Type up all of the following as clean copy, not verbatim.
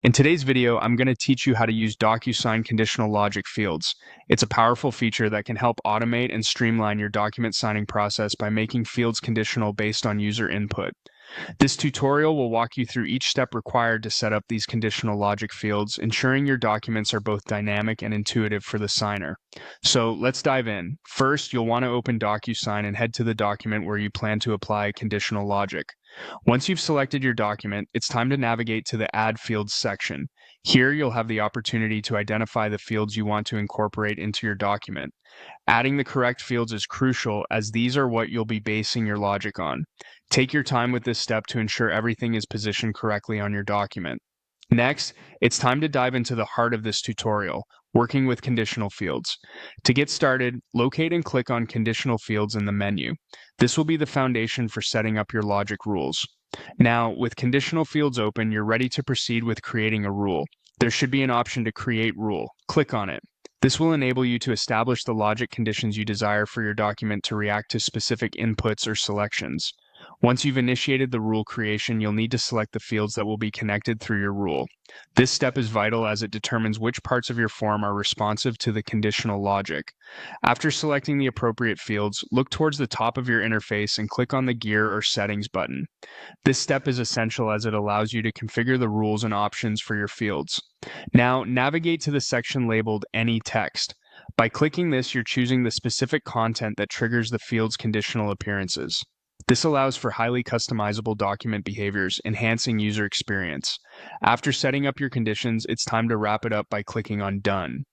In today's video, I'm going to teach you how to use DocuSign conditional logic fields. It's a powerful feature that can help automate and streamline your document signing process by making fields conditional based on user input. This tutorial will walk you through each step required to set up these conditional logic fields, ensuring your documents are both dynamic and intuitive for the signer. So let's dive in. First, you'll want to open DocuSign and head to the document where you plan to apply conditional logic. Once you've selected your document, it's time to navigate to the Add Fields section. Here, you'll have the opportunity to identify the fields you want to incorporate into your document. Adding the correct fields is crucial, as these are what you'll be basing your logic on. Take your time with this step to ensure everything is positioned correctly on your document. Next, it's time to dive into the heart of this tutorial, working with conditional fields. To get started, locate and click on Conditional Fields in the menu. This will be the foundation for setting up your logic rules. Now, with conditional fields open, you're ready to proceed with creating a rule. There should be an option to Create Rule. Click on it. This will enable you to establish the logic conditions you desire for your document to react to specific inputs or selections. Once you've initiated the rule creation, you'll need to select the fields that will be connected through your rule. This step is vital as it determines which parts of your form are responsive to the conditional logic. After selecting the appropriate fields, look towards the top of your interface and click on the Gear or Settings button. This step is essential as it allows you to configure the rules and options for your fields. Now, navigate to the section labeled Any Text. By clicking this, you're choosing the specific content that triggers the field's conditional appearances. This allows for highly customizable document behaviors, enhancing user experience. After setting up your conditions, it's time to wrap it up by clicking on Done.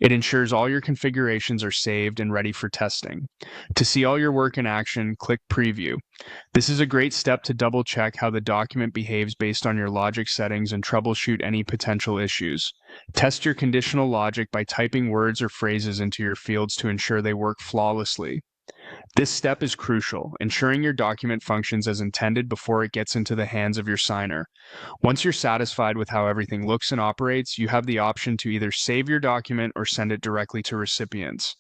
It ensures all your configurations are saved and ready for testing. To see all your work in action, click Preview. This is a great step to double-check how the document behaves based on your logic settings and troubleshoot any potential issues. Test your conditional logic by typing words or phrases into your fields to ensure they work flawlessly. This step is crucial, ensuring your document functions as intended before it gets into the hands of your signer. Once you're satisfied with how everything looks and operates, you have the option to either save your document or send it directly to recipients.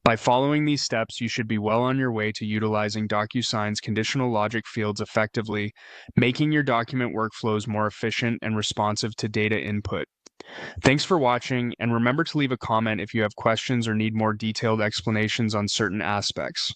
By following these steps, you should be well on your way to utilizing DocuSign's conditional logic fields effectively, making your document workflows more efficient and responsive to data input. Thanks for watching, and remember to leave a comment if you have questions or need more detailed explanations on certain aspects.